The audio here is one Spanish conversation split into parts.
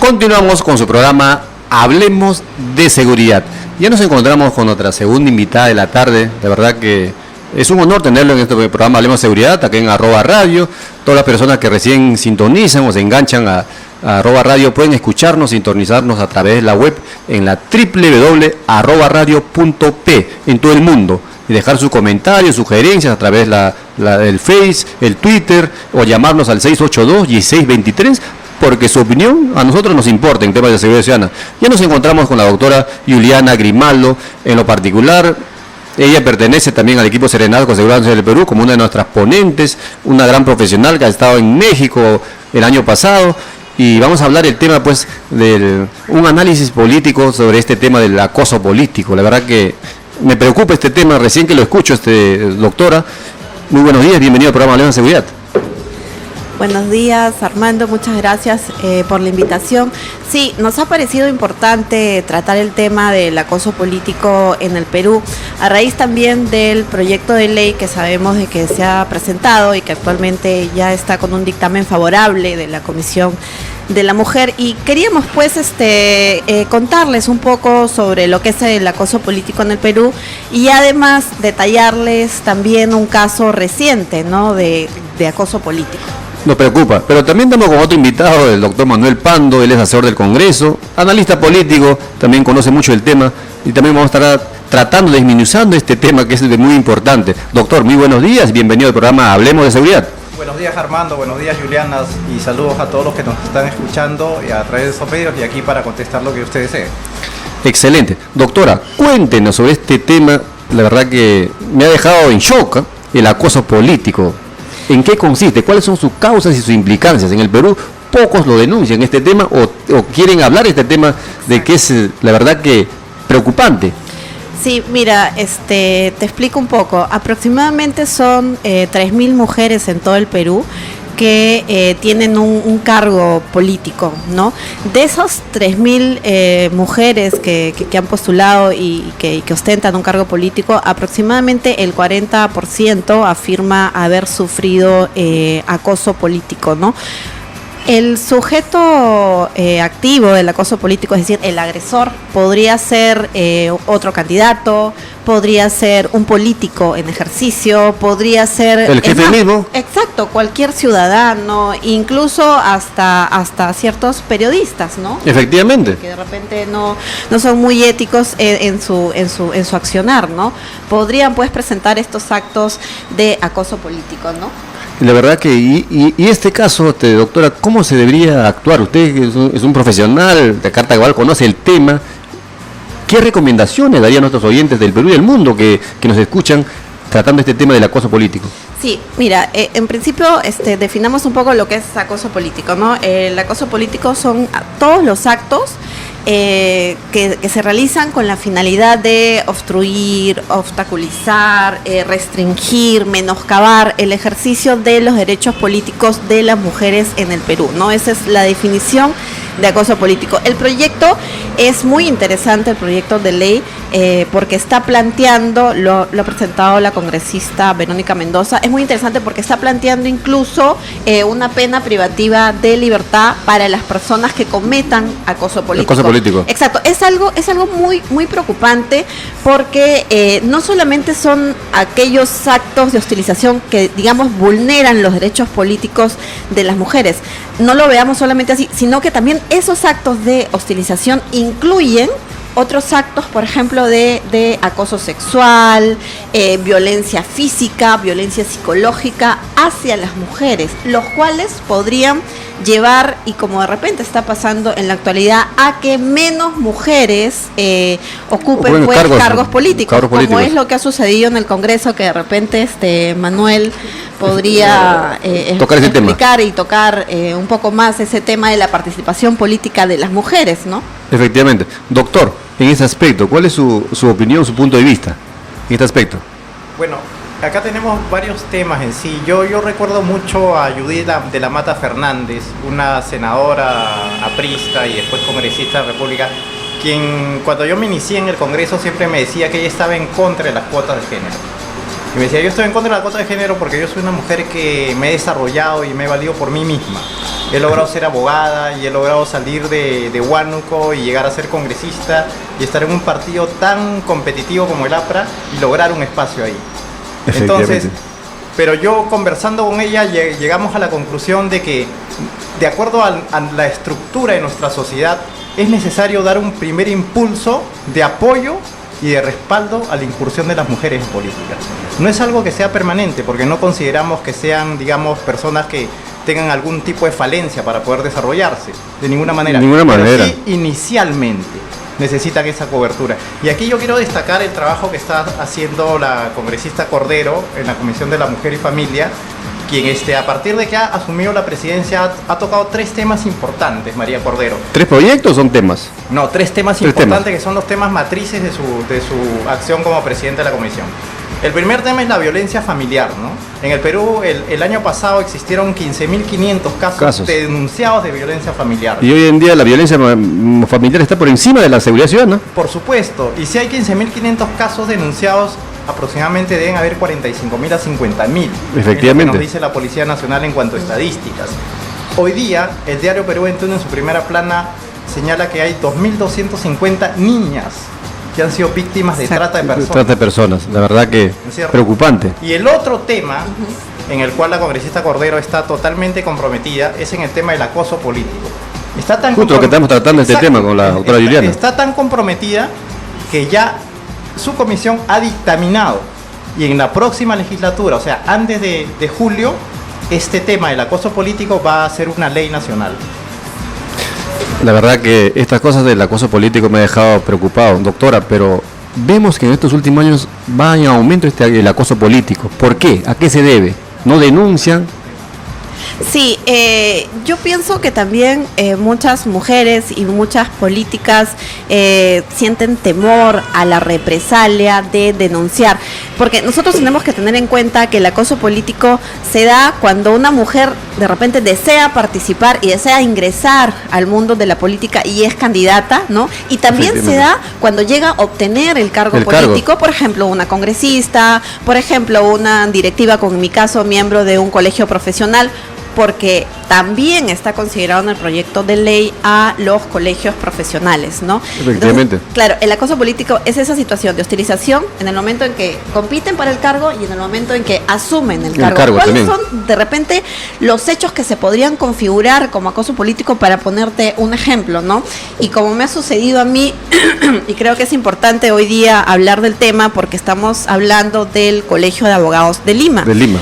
Continuamos con su programa Hablemos de Seguridad. Ya nos encontramos con nuestra segunda invitada de la tarde. De verdad que es un honor tenerlo en este programa Hablemos de Seguridad, aquí en @radio. Todas las personas que recién sintonizan o se enganchan a @radio pueden escucharnos, sintonizarnos a través de la web en la www.radio.p en todo el mundo. Y dejar sus comentarios, sugerencias a través del Face, el Twitter, o llamarnos al 682-1623, porque su opinión a nosotros nos importa en temas de seguridad ciudadana. Ya nos encontramos con la doctora Juliana Grimaldo. En lo particular, ella pertenece también al equipo Serenazgo de Seguridad del Perú como una de nuestras ponentes, una gran profesional que ha estado en México el año pasado. Y vamos a hablar del tema, pues, un análisis político sobre este tema del acoso político. La verdad que me preocupa este tema, recién que lo escucho, doctora. Muy buenos días, bienvenido al programa Hablemos de Seguridad. Buenos días, Armando, muchas gracias por la invitación. Sí, nos ha parecido importante tratar el tema del acoso político en el Perú, a raíz también del proyecto de ley que sabemos de que se ha presentado y que actualmente ya está con un dictamen favorable de la Comisión de la Mujer, y queríamos pues contarles un poco sobre lo que es el acoso político en el Perú y además detallarles también un caso reciente, ¿no?, de acoso político. Nos preocupa, pero también estamos con otro invitado, el doctor Manuel Pando. Él es asesor del Congreso, analista político, también conoce mucho el tema, y también vamos a estar tratando de desminuzando este tema que es muy importante. Doctor, muy buenos días, bienvenido al programa Hablemos de Seguridad. Buenos días, Armando, buenos días, Juliana, y saludos a todos los que nos están escuchando a través de esos medios y aquí para contestar lo que usted desee. Excelente. Doctora, cuéntenos sobre este tema. La verdad que me ha dejado en shock, el acoso político. ¿En qué consiste? ¿Cuáles son sus causas y sus implicancias? En el Perú pocos lo denuncian este tema o quieren hablar de este tema, de que es la verdad que preocupante. Sí, mira, te explico un poco. Aproximadamente son 3.000 mujeres en todo el Perú que tienen un cargo político, ¿no? De esas 3.000 mujeres que han postulado y que ostentan un cargo político, aproximadamente el 40% afirma haber sufrido acoso político, ¿no? El sujeto activo del acoso político, es decir, el agresor, podría ser otro candidato, podría ser un político en ejercicio, podría ser el jefe mismo. Exacto, cualquier ciudadano, incluso hasta ciertos periodistas, ¿no? Efectivamente. Que de repente no son muy éticos en su accionar, ¿no? Podrían pues presentar estos actos de acoso político, ¿no? La verdad que, y este caso, doctora, ¿cómo se debería actuar? Usted es un profesional de carta cabal, conoce el tema. ¿Qué recomendaciones daría a nuestros oyentes del Perú y del mundo que nos escuchan tratando este tema del acoso político? Sí, mira, en principio definamos un poco lo que es acoso político, ¿no? El acoso político son todos los actos que se realizan con la finalidad de obstruir, obstaculizar, restringir, menoscabar el ejercicio de los derechos políticos de las mujeres en el Perú, ¿no? Esa es la definición de acoso político. El proyecto es muy interesante, el proyecto de ley, porque está planteando, lo ha presentado la congresista Verónica Mendoza, es muy interesante porque está planteando incluso una pena privativa de libertad para las personas que cometan acoso político. Acoso político. Exacto, es algo muy, muy preocupante porque no solamente son aquellos actos de hostilización que, digamos, vulneran los derechos políticos de las mujeres. No lo veamos solamente así, sino que también esos actos de hostilización incluyen otros actos, por ejemplo, de acoso sexual, violencia física, violencia psicológica hacia las mujeres, los cuales podrían llevar, y como de repente está pasando en la actualidad, a que menos mujeres ocupen pues, cargos políticos, como es lo que ha sucedido en el Congreso, que de repente Manuel podría tocar ese explicar y tocar un poco más ese tema de la participación política de las mujeres, ¿no? Efectivamente. Doctor, en ese aspecto, ¿cuál es su opinión, su punto de vista en este aspecto? Bueno, acá tenemos varios temas en sí. Yo recuerdo mucho a Judith de la Mata Fernández, una senadora aprista y después congresista de la República, quien cuando yo me inicié en el Congreso siempre me decía que ella estaba en contra de las cuotas de género. Y me decía, yo estoy en contra de la cuota de género porque yo soy una mujer que me he desarrollado y me he valido por mí misma. He logrado ser abogada y he logrado salir de Huánuco y llegar a ser congresista y estar en un partido tan competitivo como el APRA y lograr un espacio ahí. Entonces, pero yo conversando con ella llegamos a la conclusión de que, de acuerdo a la estructura de nuestra sociedad, es necesario dar un primer impulso de apoyo y de respaldo a la incursión de las mujeres en política. No es algo que sea permanente, porque no consideramos que sean, digamos, personas que tengan algún tipo de falencia para poder desarrollarse, de ninguna manera. De ninguna manera. Pero sí, inicialmente necesitan esa cobertura. Y aquí yo quiero destacar el trabajo que está haciendo la congresista Cordero en la Comisión de la Mujer y Familia, quien a partir de que ha asumido la presidencia ha tocado 3 temas importantes, María Cordero. ¿3 proyectos o son temas? No, 3 temas importantes que son los temas matrices de su acción como presidente de la comisión. El primer tema es la violencia familiar, ¿no? En el Perú el año pasado existieron 15.500 casos de denunciados de violencia familiar. Y hoy en día la violencia familiar está por encima de la seguridad ciudadana. Por supuesto, y si hay 15.500 casos denunciados, aproximadamente deben haber 45.000 a 50.000. Efectivamente. Es lo que nos dice la Policía Nacional en cuanto a estadísticas. Hoy día, el diario Perú 21 en su primera plana señala que hay 2.250 niñas que han sido víctimas de trata de personas. Trata de personas, la verdad que preocupante. Y el otro tema en el cual la congresista Cordero está totalmente comprometida es en el tema del acoso político. Está tan justo lo que estamos tratando este tema con la doctora Juliana. Está tan comprometida que ya su comisión ha dictaminado, y en la próxima legislatura, o sea, antes de julio, este tema del acoso político va a ser una ley nacional. La verdad que estas cosas del acoso político me ha dejado preocupado, doctora, pero vemos que en estos últimos años va en aumento el acoso político. ¿Por qué? ¿A qué se debe? ¿No denuncian? Sí, yo pienso que también muchas mujeres y muchas políticas sienten temor a la represalia de denunciar, porque nosotros tenemos que tener en cuenta que el acoso político se da cuando una mujer de repente desea participar y desea ingresar al mundo de la política y es candidata, ¿no? Y también se da cuando llega a obtener el cargo político, por ejemplo, una congresista, por ejemplo, una directiva, como en mi caso, miembro de un colegio profesional, porque también está considerado en el proyecto de ley a los colegios profesionales, ¿no? Efectivamente. Entonces, claro, el acoso político es esa situación de hostilización en el momento en que compiten para el cargo y en el momento en que asumen el cargo. ¿Cuáles son, de repente, los hechos que se podrían configurar como acoso político, para ponerte un ejemplo, ¿no? Y como me ha sucedido a mí, y creo que es importante hoy día hablar del tema, porque estamos hablando del Colegio de Abogados de Lima. De Lima.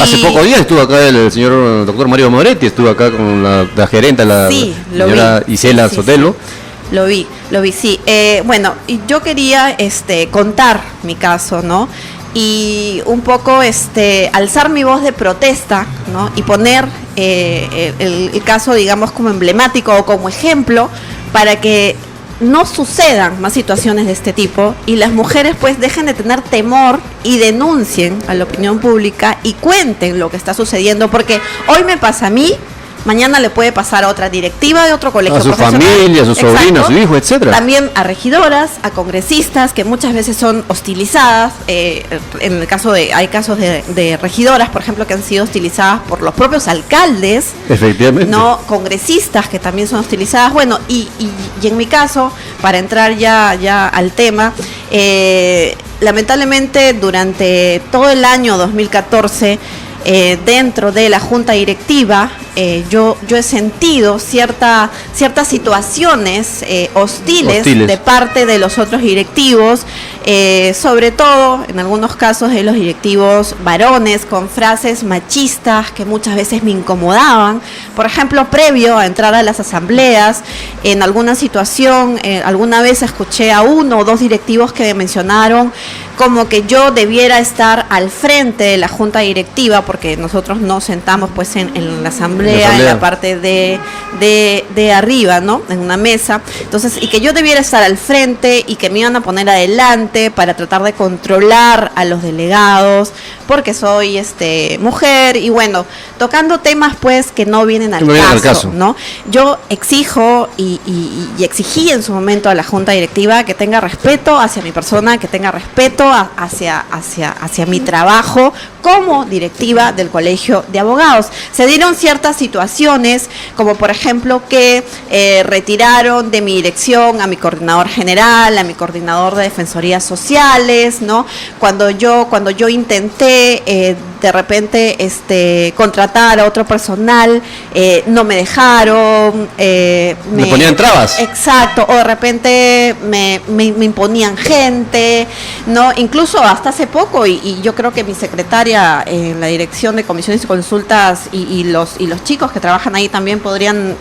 Hace pocos días estuvo acá el señor doctor Mario Moretti, estuvo acá con la gerente, la señora Isela Sotelo. Lo vi, sí. Bueno, y yo quería contar mi caso, ¿no? Y un poco alzar mi voz de protesta, ¿no? Y poner el caso, digamos, como emblemático o como ejemplo para que no sucedan más situaciones de este tipo y las mujeres pues dejen de tener temor y denuncien a la opinión pública y cuenten lo que está sucediendo, porque hoy me pasa a mí, mañana le puede pasar a otra directiva de otro colegio profesional, a su familia, a su sobrina, a su hijo, etcétera. También a regidoras, a congresistas que muchas veces son hostilizadas. En el caso hay casos de regidoras, por ejemplo, que han sido hostilizadas por los propios alcaldes. Efectivamente. No, congresistas que también son hostilizadas. Bueno, y en mi caso, para entrar ya al tema, lamentablemente durante todo el año 2014, dentro de la junta directiva, yo he sentido ciertas situaciones hostiles de parte de los otros directivos, sobre todo en algunos casos de los directivos varones, con frases machistas que muchas veces me incomodaban. Por ejemplo, previo a entrar a las asambleas, en alguna situación, alguna vez escuché a 1 o 2 directivos que me mencionaron como que yo debiera estar al frente de la junta directiva, porque nosotros nos sentamos pues en la asamblea, en la parte de arriba, ¿no? En una mesa. Entonces, y que yo debiera estar al frente y que me iban a poner adelante para tratar de controlar a los delegados, porque soy mujer y bueno, tocando temas pues que no vienen al caso, ¿no? Yo exijo y exigí en su momento a la Junta Directiva que tenga respeto hacia mi persona, que tenga respeto hacia mi trabajo como directiva del Colegio de Abogados. Se dieron ciertas situaciones, como por ejemplo que retiraron de mi dirección a mi coordinador general, a mi coordinador de defensorías sociales, ¿no? Cuando yo intenté de repente contratar a otro personal, no me dejaron. Me ponían trabas. Exacto, o de repente me imponían gente, ¿no? Incluso hasta hace poco, y yo creo que mi secretaria en la dirección de comisiones y consultas y los chicos que trabajan ahí también podrían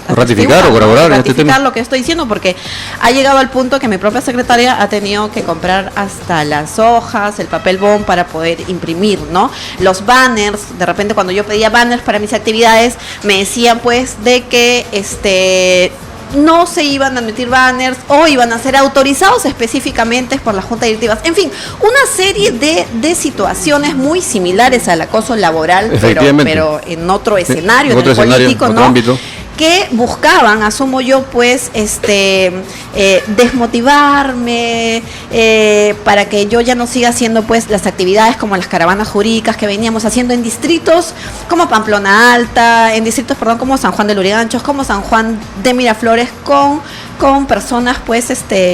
ratificar o corroborar en este tema lo que estoy diciendo, porque ha llegado al punto que mi propia secretaria ha tenido que comprar hasta las hojas, el papel bond para poder imprimir, ¿no? Los banners, de repente cuando yo pedía banners para mis actividades, me decían pues de que no se iban a emitir banners o iban a ser autorizados específicamente por la Junta Directiva. En fin, una serie de situaciones muy similares al acoso laboral, pero en otro escenario, en el político, ¿no? Ámbito, que buscaban, asumo yo, pues, desmotivarme para que yo ya no siga haciendo, pues, las actividades como las caravanas jurídicas que veníamos haciendo en distritos como Pamplona Alta, en distritos, perdón, como San Juan de Luriganchos, como San Juan de Miraflores, con personas, pues,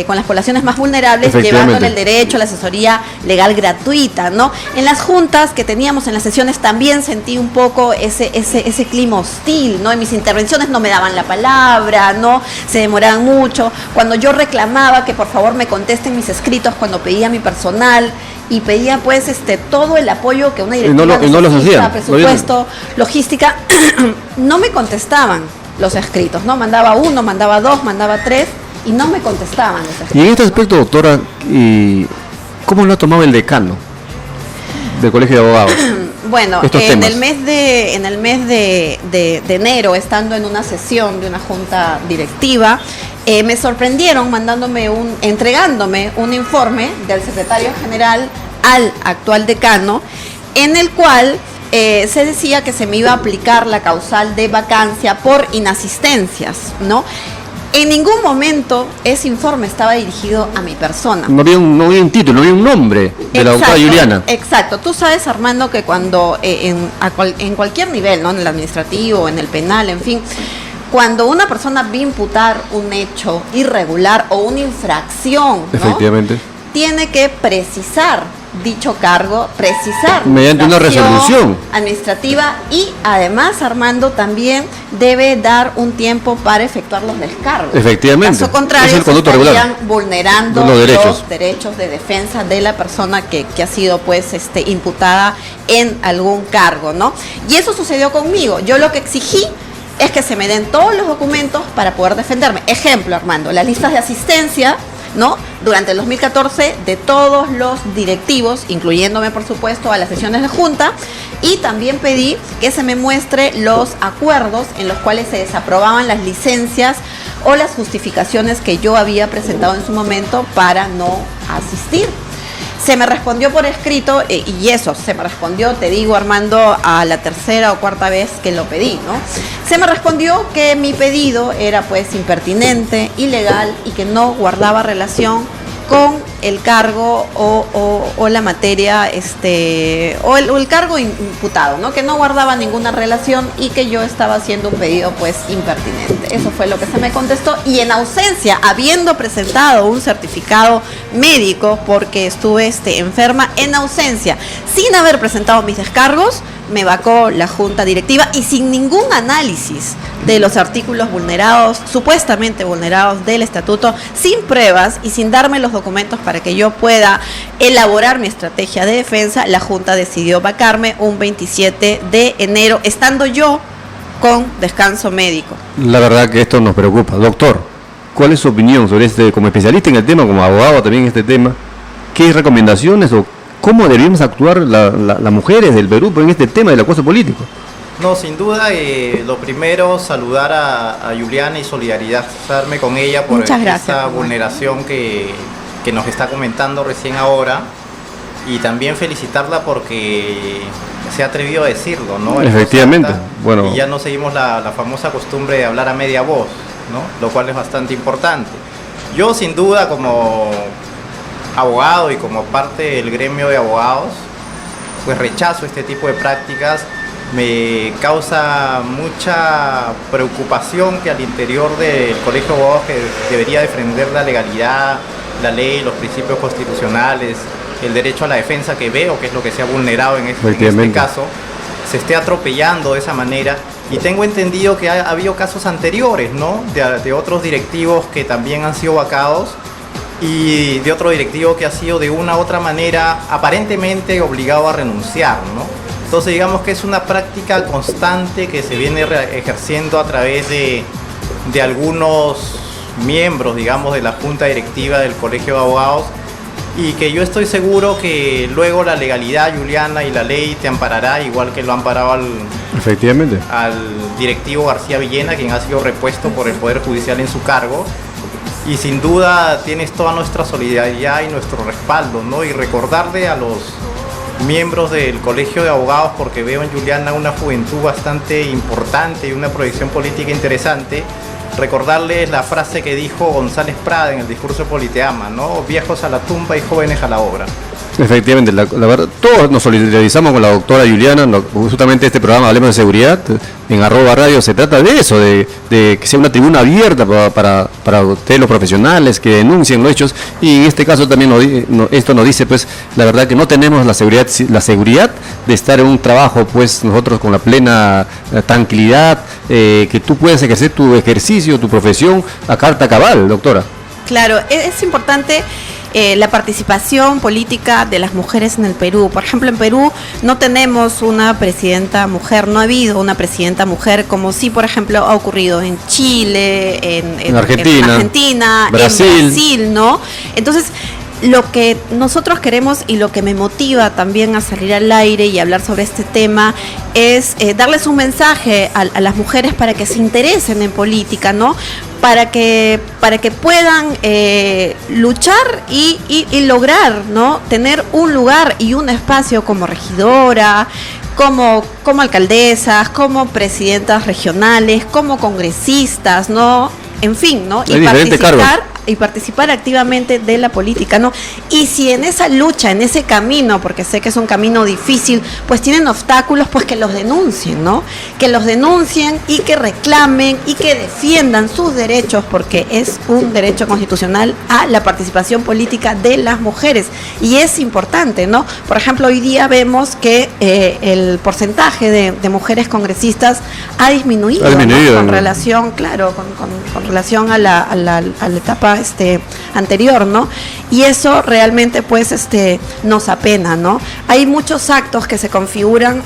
con las poblaciones más vulnerables, llevándole el derecho a la asesoría legal gratuita, ¿no? En las juntas que teníamos, en las sesiones, también sentí un poco ese clima hostil, ¿no? En mis intervenciones no me daban la palabra, ¿no? Se demoraban mucho. Cuando yo reclamaba que por favor me contesten mis escritos, cuando pedía mi personal y pedía, pues, todo el apoyo que una directiva necesita, presupuesto, logística, no me contestaban los escritos, ¿no? Mandaba 1, mandaba 2, mandaba 3 y no me contestaban los escritos. Y en este aspecto, doctora, ¿cómo lo ha tomado el decano del Colegio de Abogados? Bueno, en el mes de enero, estando en una sesión de una junta directiva, me sorprendieron entregándome un informe del secretario general al actual decano, en el cual se decía que se me iba a aplicar la causal de vacancia por inasistencias, ¿no? En ningún momento ese informe estaba dirigido a mi persona. No había un título, no había un nombre de la doctora Juliana. Exacto. Tú sabes, Armando, que cuando en cualquier nivel, ¿no? En el administrativo, en el penal, en fin, cuando una persona va a imputar un hecho irregular o una infracción, ¿no? Efectivamente, tiene que precisar dicho cargo, precisar mediante una resolución administrativa y además, Armando, también debe dar un tiempo para efectuar los descargos. Efectivamente. Caso contrario, estarían vulnerando los derechos de defensa de la persona que ha sido, pues, imputada en algún cargo, ¿no? Y eso sucedió conmigo. Yo lo que exigí es que se me den todos los documentos para poder defenderme. Ejemplo, Armando, las listas de asistencia, ¿no? Durante el 2014 de todos los directivos, incluyéndome por supuesto a las sesiones de junta, y también pedí que se me muestre los acuerdos en los cuales se desaprobaban las licencias o las justificaciones que yo había presentado en su momento para no asistir. Se me respondió por escrito, y eso, se me respondió, te digo, Armando, a la tercera o cuarta vez que lo pedí, ¿no? Se me respondió que mi pedido era, pues, impertinente, ilegal y que no guardaba relación con el cargo o la materia, o el cargo imputado, ¿no? Que no guardaba ninguna relación y que yo estaba haciendo un pedido, pues, impertinente. Eso fue lo que se me contestó, y en ausencia, habiendo presentado un certificado médico porque estuve enferma, en ausencia, sin haber presentado mis descargos, me vacó la junta directiva y sin ningún análisis de los artículos vulnerados, supuestamente vulnerados del estatuto, sin pruebas y sin darme los documentos para que yo pueda elaborar mi estrategia de defensa, la junta decidió vacarme un 27 de enero, estando yo con descanso médico. La verdad que esto nos preocupa. Doctor, ¿cuál es su opinión sobre como especialista en el tema, como abogado también en este tema? ¿Qué recomendaciones o cómo deberíamos actuar las mujeres del Perú en este tema del acoso político? No, sin duda, lo primero, saludar a Juliana y solidarizarme con ella por esta vulneración que nos está comentando recién ahora. y también felicitarla porque se ha atrevido a decirlo, ¿no? Efectivamente, bueno. Y ya no seguimos la famosa costumbre de hablar a media voz, ¿no? Lo cual es bastante importante. Yo sin duda como abogado y como parte del gremio de abogados, pues rechazo este tipo de prácticas. Me causa mucha preocupación que al interior del Colegio de Abogados, que debería defender la legalidad, la ley, los principios constitucionales, el derecho a la defensa, que veo que es lo que se ha vulnerado en este caso, se esté atropellando de esa manera. Y tengo entendido que ha habido casos anteriores, ¿no? De otros directivos que también han sido vacados, y de otro directivo que ha sido de una u otra manera aparentemente obligado a renunciar, ¿no? Entonces digamos que es una práctica constante que se viene ejerciendo a través de algunos miembros, digamos, de la junta directiva del Colegio de Abogados, y que yo estoy seguro que luego la legalidad, Juliana, y la ley te amparará, igual que lo ha amparado Efectivamente. al directivo García Villena, quien ha sido repuesto por el Poder Judicial en su cargo. Y sin duda tienes toda nuestra solidaridad y nuestro respaldo, ¿no? Y recordarle a los miembros del Colegio de Abogados, porque veo en Juliana una juventud bastante importante y una proyección política interesante, recordarles la frase que dijo González Prada en el discurso de Politeama, ¿no? Viejos a la tumba y jóvenes a la obra. Efectivamente, la verdad, todos nos solidarizamos con la doctora Juliana. Justamente este programa Hablemos de Seguridad en @radio se trata de eso, de que sea una tribuna abierta para ustedes los profesionales que denuncien los hechos, y en este caso también esto nos dice, pues, la verdad que no tenemos la seguridad de estar en un trabajo, pues, nosotros con la plena tranquilidad, que tú puedes ejercer tu ejercicio, tu profesión a carta cabal, doctora. Claro, es importante la participación política de las mujeres en el Perú. Por ejemplo, en Perú no tenemos una presidenta mujer, no ha habido una presidenta mujer, como sí, por ejemplo, ha ocurrido en Chile, en Argentina, Brasil. En Brasil, ¿no? Entonces, lo que nosotros queremos y lo que me motiva también a salir al aire y hablar sobre este tema es darles un mensaje a las mujeres para que se interesen en política, ¿no? Para que puedan luchar y lograr, ¿no? Tener un lugar y un espacio como regidora, como alcaldesas, como presidentas regionales, como congresistas, ¿no? En fin, ¿no? Y participar activamente de la política, ¿no? Y si en esa lucha, en ese camino, porque sé que es un camino difícil, pues tienen obstáculos, pues que los denuncien, ¿no? Que los denuncien y que reclamen y que defiendan sus derechos, porque es un derecho constitucional a la participación política de las mujeres. Y es importante, ¿no? Por ejemplo, hoy día vemos que el porcentaje de mujeres congresistas ha disminuido, ¿no? Con relación, claro, con relación a la etapa anterior, ¿no? Y eso realmente, pues, nos apena, ¿no? Hay muchos actos que se configuran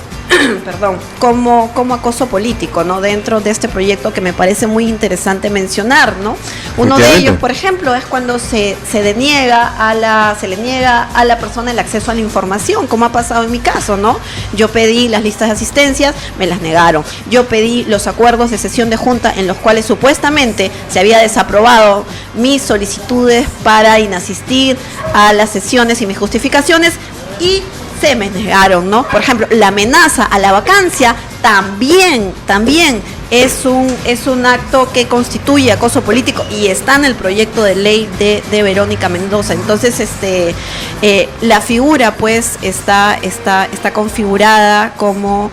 perdón, como acoso político, ¿no? Dentro de este proyecto, que me parece muy interesante mencionar, ¿no? Uno de ellos, por ejemplo, es cuando se le niega a la persona el acceso a la información, como ha pasado en mi caso, ¿no? Yo pedí las listas de asistencias, me las negaron. Yo pedí los acuerdos de sesión de junta en los cuales supuestamente se había desaprobado mis solicitudes para inasistir a las sesiones y mis justificaciones, y se me negaron, ¿no? Por ejemplo, la amenaza a la vacancia también es un acto que constituye acoso político y está en el proyecto de ley de Verónica Mendoza. Entonces, la figura, pues, está configurada como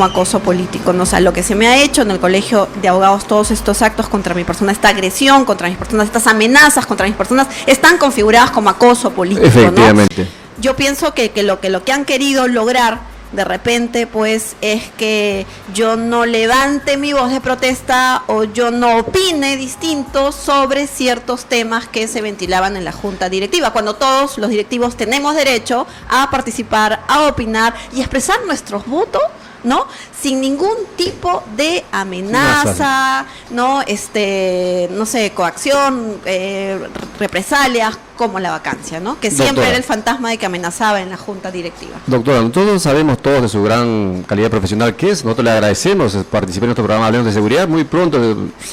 acoso político, ¿no? O sea, lo que se me ha hecho en el Colegio de Abogados, todos estos actos contra mi persona, esta agresión contra mis personas, estas amenazas contra mis personas, están configuradas como acoso político, efectivamente, ¿no? Yo pienso que lo que han querido lograr de repente, pues, es que yo no levante mi voz de protesta o yo no opine distinto sobre ciertos temas que se ventilaban en la junta directiva, cuando todos los directivos tenemos derecho a participar, a opinar y expresar nuestros votos ¿no? Sin ningún tipo de amenaza, ¿no? No sé, coacción, represalias, como la vacancia, ¿no? Que siempre Doctora, era el fantasma de que amenazaba en la junta directiva. Doctora, nosotros sabemos todos de su gran calidad profesional que es, nosotros le agradecemos participar en nuestro programa Hablemos de Seguridad, muy pronto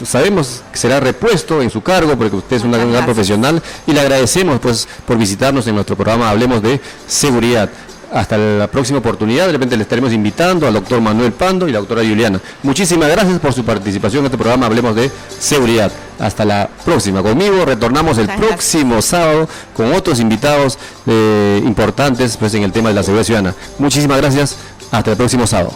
sabemos que será repuesto en su cargo porque usted es una gran profesional y le agradecemos pues por visitarnos en nuestro programa Hablemos de Seguridad. Hasta la próxima oportunidad, de repente le estaremos invitando al doctor Manuel Pando y la doctora Juliana. Muchísimas gracias por su participación en este programa Hablemos de Seguridad. Hasta la próxima. Conmigo retornamos el próximo sábado con otros invitados importantes pues, en el tema de la seguridad ciudadana. Muchísimas gracias. Hasta el próximo sábado.